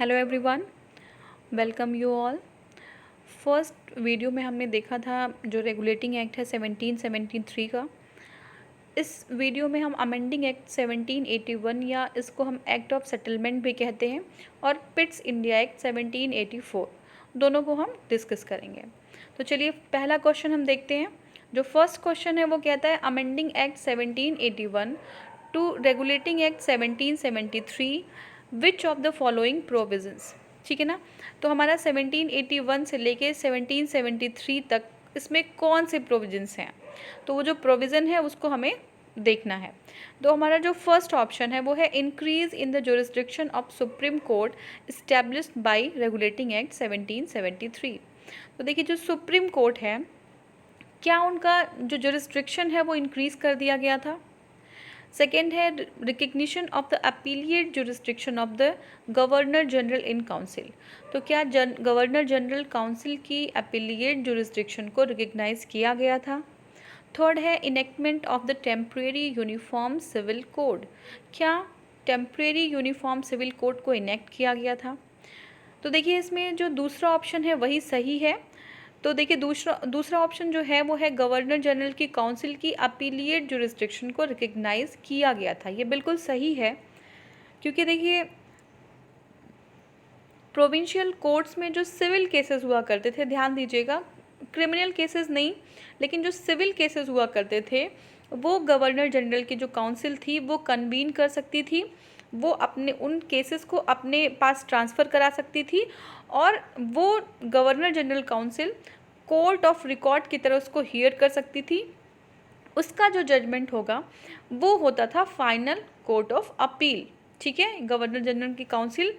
Hello everyone, welcome you all. First video में हमने देखा था जो रेगुलेटिंग एक्ट है 1773 का। इस वीडियो में हम अमेंडिंग एक्ट 1781 या इसको हम एक्ट ऑफ सेटलमेंट भी कहते हैं और पिट्स इंडिया एक्ट 1784 दोनों को हम डिस्कस करेंगे। तो चलिए पहला क्वेश्चन हम देखते हैं। जो फर्स्ट क्वेश्चन है वो कहता है amending act 1781 to regulating act 1773 which of the following provisions. ठीक है ना। तो हमारा 1781 से लेके 1773 तक इसमें कौन से प्रोविजंस हैं, तो वो जो प्रोविज़न है उसको हमें देखना है। तो हमारा जो फर्स्ट ऑप्शन है वो है increase in the jurisdiction of supreme court established bye regulating act 1773। तो देखिए जो सुप्रीम कोर्ट है, क्या उनका जो जुरिस्डिक्शन है वो इंक्रीज़ कर दिया गया था। सेकेंड है recognition of the appellate jurisdiction of the governor general in council. तो क्या गवर्नर जनरल काउंसिल की अपीलिएट जुरिस्डिक्शन को रिकग्नाइज किया गया था। थर्ड है enactment of the temporary uniform civil code. क्या टेम्परेरी यूनिफॉर्म सिविल कोड को इनेक्ट किया गया था। तो देखिए इसमें जो दूसरा ऑप्शन है वही सही है। तो देखिए दूसरा ऑप्शन जो है वो है गवर्नर जनरल की काउंसिल की अपीलिएट जुरिस्डिक्शन को रिकग्नाइज किया गया था। ये बिल्कुल सही है, क्योंकि देखिए प्रोविंशियल कोर्ट्स में जो सिविल केसेस हुआ करते थे, ध्यान दीजिएगा, क्रिमिनल केसेस नहीं लेकिन जो सिविल केसेस हुआ करते थे वो गवर्नर जनरल की जो काउंसिल थी वो कन्वीन कर सकती थी, वो अपने उन केसेस को अपने पास ट्रांसफ़र करा सकती थी और वो governor general council court of record की तरह उसको हियर कर सकती थी। उसका जो जजमेंट होगा वो होता था फाइनल कोर्ट ऑफ अपील। ठीक है, गवर्नर जनरल की council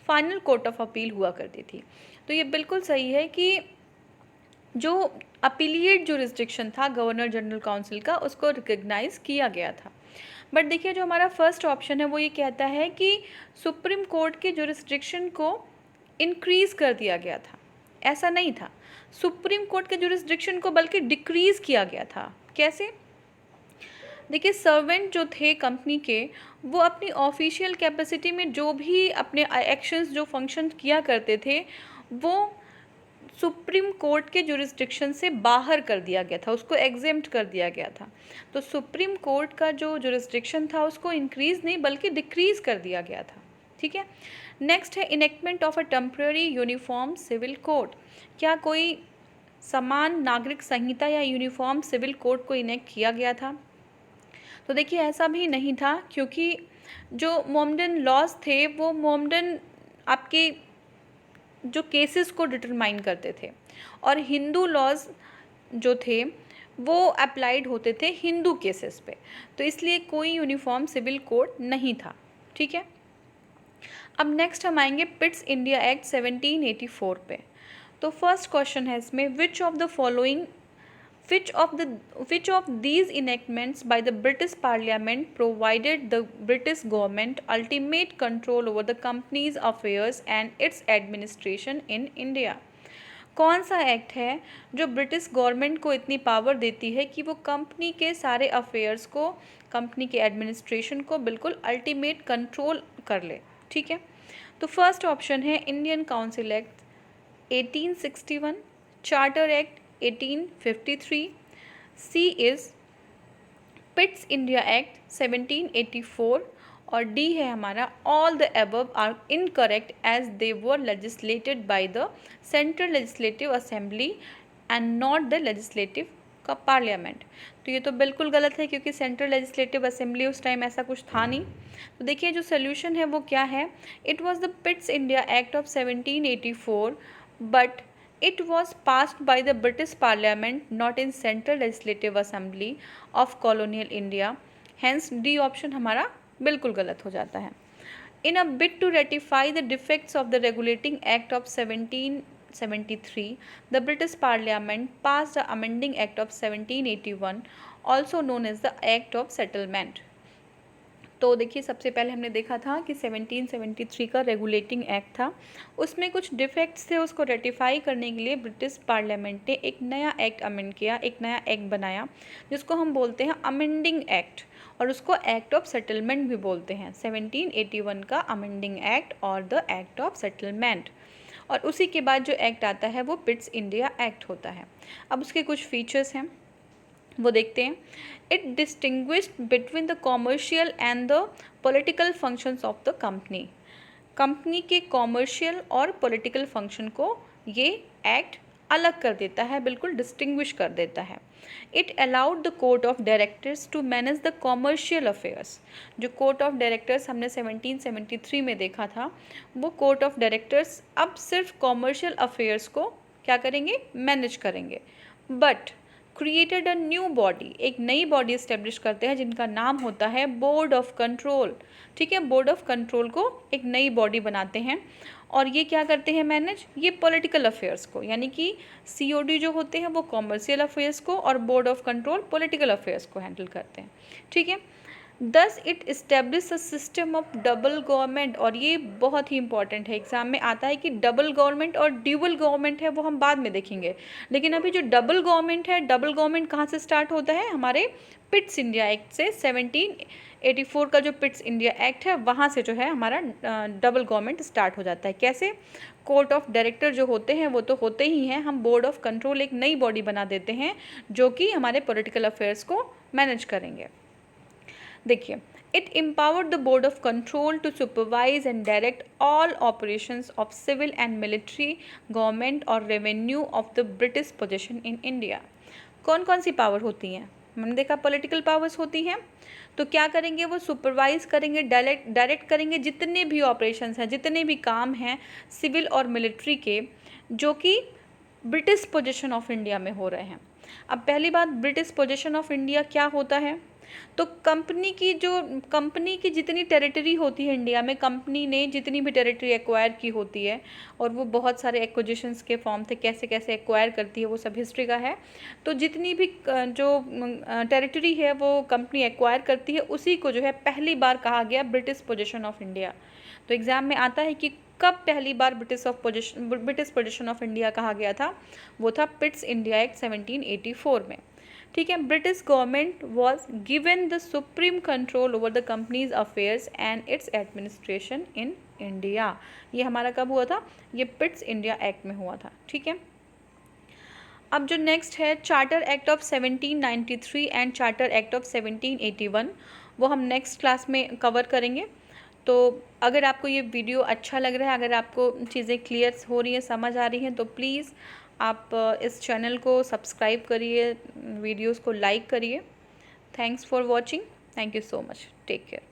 final court of appeal हुआ करती थी। तो ये बिल्कुल सही है कि जो अपीलिएट जुरिस्डिक्शन था गवर्नर जनरल काउंसिल का उसको रिकग्नाइज किया गया था। बट देखिए जो हमारा फर्स्ट ऑप्शन है वो ये कहता है कि सुप्रीम कोर्ट के जुरिस्डिक्शन को इंक्रीज़ कर दिया गया था। ऐसा नहीं था, सुप्रीम कोर्ट के जुरिस्डिक्शन को बल्कि डिक्रीज़ किया गया था। कैसे? देखिए सर्वेंट जो थे कंपनी के वो अपनी ऑफिशियल कैपेसिटी में जो भी अपने एक्शंस जो फंक्शन किया करते थे वो सुप्रीम कोर्ट के जुरिस्डिक्शन से बाहर कर दिया गया था, उसको एग्जेम्प्ट कर दिया गया था। तो सुप्रीम कोर्ट का जो जुरिस्डिक्शन था उसको इंक्रीज़ नहीं बल्कि डिक्रीज़ कर दिया गया था। ठीक है। नेक्स्ट है enactment of a temporary uniform civil code. क्या कोई समान नागरिक संहिता या यूनिफॉर्म सिविल कोड को इनेक्ट किया गया था। तो देखिए ऐसा भी नहीं था, क्योंकि जो मोमडन लॉज थे वो मोमडन आपके जो केसेस को डिटरमाइन करते थे और हिंदू लॉज जो थे वो अप्लाइड होते थे हिंदू केसेस पे, तो इसलिए कोई यूनिफॉर्म सिविल कोड नहीं था। ठीक है। अब नेक्स्ट हम आएंगे पिट्स इंडिया एक्ट 1784 पे। तो फर्स्ट क्वेश्चन है इसमें विच of the following which of these enactments by the British Parliament provided the British government ultimate control over the company's affairs and its administration in India। कौन सा act है जो British government को इतनी power देती है कि वो कंपनी के सारे अफेयर्स को, कंपनी के एडमिनिस्ट्रेशन को बिल्कुल अल्टीमेट कंट्रोल कर ले। ठीक है। तो फर्स्ट ऑप्शन है Indian council act 1861, charter act 1853, C is Pitt's India act 1784 और डी है हमारा all the above are incorrect as they were legislated by the central legislative assembly and not the legislative का parliament. तो ये तो बिल्कुल गलत है, क्योंकि सेंट्रल लेजिस्लेटिव असेंबली उस टाइम ऐसा कुछ था नहीं। तो देखिए जो सोल्यूशन है वो क्या है, it was the पिट्स India act of 1784 but it was passed by the British Parliament not in Central Legislative Assembly of Colonial India, hence D option हमारा बिल्कुल गलत हो जाता है। In a bid to ratify the defects of the Regulating Act of 1773, the British Parliament passed the Amending Act of 1781, also known as the Act of Settlement। तो देखिए सबसे पहले हमने देखा था कि 1773 का रेगुलेटिंग एक्ट था, उसमें कुछ डिफेक्ट्स थे, उसको रेटिफाई करने के लिए ब्रिटिश पार्लियामेंट ने एक नया एक्ट अमेंड किया, एक नया एक्ट बनाया जिसको हम बोलते हैं अमेंडिंग एक्ट। और उसको एक्ट ऑफ सेटलमेंट भी बोलते हैं। 1781 का अमेंडिंग एक्ट और द एक्ट ऑफ सेटलमेंट। और उसी के बाद जो एक्ट आता है वो पिट्स इंडिया एक्ट होता है। अब उसके कुछ फीचर्स हैं वो देखते हैं। It distinguished between the commercial and the political functions of the company. Company के कॉमर्शियल और पॉलिटिकल फंक्शन को ये एक्ट अलग कर देता है, बिल्कुल डिस्टिंग्विश कर देता है। It allowed the court of directors to manage the commercial affairs. जो कोर्ट ऑफ डायरेक्टर्स हमने 1773 में देखा था, वो कोर्ट ऑफ डायरेक्टर्स अब सिर्फ कॉमर्शियल अफेयर्स को क्या करेंगे, मैनेज करेंगे। But created a new body, एक नई बॉडी इस्टेब्लिश करते हैं जिनका नाम होता है बोर्ड ऑफ कंट्रोल। ठीक है, बोर्ड ऑफ कंट्रोल को एक नई बॉडी बनाते हैं और ये क्या करते हैं मैनेज, ये पॉलिटिकल अफेयर्स को, यानी कि सीओडी जो होते हैं वो कॉमर्शियल अफेयर्स को और board of control political affairs को हैंडल करते हैं। ठीक है, thus it establish a system of double government. और ये बहुत ही इंपॉर्टेंट है, एग्जाम में आता है कि डबल गवर्नमेंट और ड्यूअल गवर्नमेंट है वो हम बाद में देखेंगे, लेकिन अभी जो डबल गवर्नमेंट है, डबल गवर्नमेंट कहाँ से स्टार्ट होता है, हमारे पिट्स इंडिया एक्ट से। 1784 का जो पिट्स इंडिया एक्ट है वहाँ से जो है हमारा डबल गवर्नमेंट स्टार्ट हो जाता है। कैसे, कोर्ट ऑफ डायरेक्टर जो होते हैं वो तो होते ही हैं, हम बोर्ड ऑफ कंट्रोल एक नई बॉडी बना देते हैं जो कि हमारे पॉलिटिकल अफेयर्स को मैनेज करेंगे। देखिए, it empowered the board of control to supervise and direct all operations of civil and military government और revenue of the British position in India. कौन कौन सी पावर होती हैं, हमने देखा पॉलिटिकल पावर्स होती हैं, तो क्या करेंगे वो सुपरवाइज करेंगे, डायरेक्ट करेंगे जितने भी ऑपरेशंस हैं, जितने भी काम हैं सिविल और मिलिट्री के जो कि ब्रिटिश पोजीशन ऑफ इंडिया में हो रहे हैं। अब पहली बात, ब्रिटिश पोजीशन ऑफ इंडिया क्या होता है, तो कंपनी की जितनी टेरिटरी होती है इंडिया में, कंपनी ने जितनी भी टेरिटरी एक्वायर की होती है, और वो बहुत सारे एक्विजिशंस के फॉर्म थे, कैसे कैसे एक्वायर करती है वो सब हिस्ट्री का है। तो जितनी भी जो टेरिटरी है वो कंपनी एक्वायर करती है, उसी को जो है पहली बार कहा गया ब्रिटिश पोजीशन ऑफ इंडिया। तो एग्ज़ाम में आता है कि कब पहली बार ब्रिटिश पोजीशन ऑफ इंडिया कहा गया था, वो था पिट्स इंडिया एक्ट 1784 में। ठीक है, British government was given the supreme control over the companies affairs and it's administration in India. ये हमारा कब हुआ था, ये पिट्स इंडिया एक्ट में हुआ था। ठीक है, अब जो नेक्स्ट है charter act of 1793 and charter act of 1781, वो हम नेक्स्ट क्लास में कवर करेंगे। तो अगर आपको ये वीडियो अच्छा लग रहा है, अगर आपको चीज़ें क्लियर हो रही हैं, समझ आ रही हैं, तो प्लीज़ आप इस चैनल को सब्सक्राइब करिए, वीडियोस को लाइक करिए। Thanks for watching, thank you so much, take care.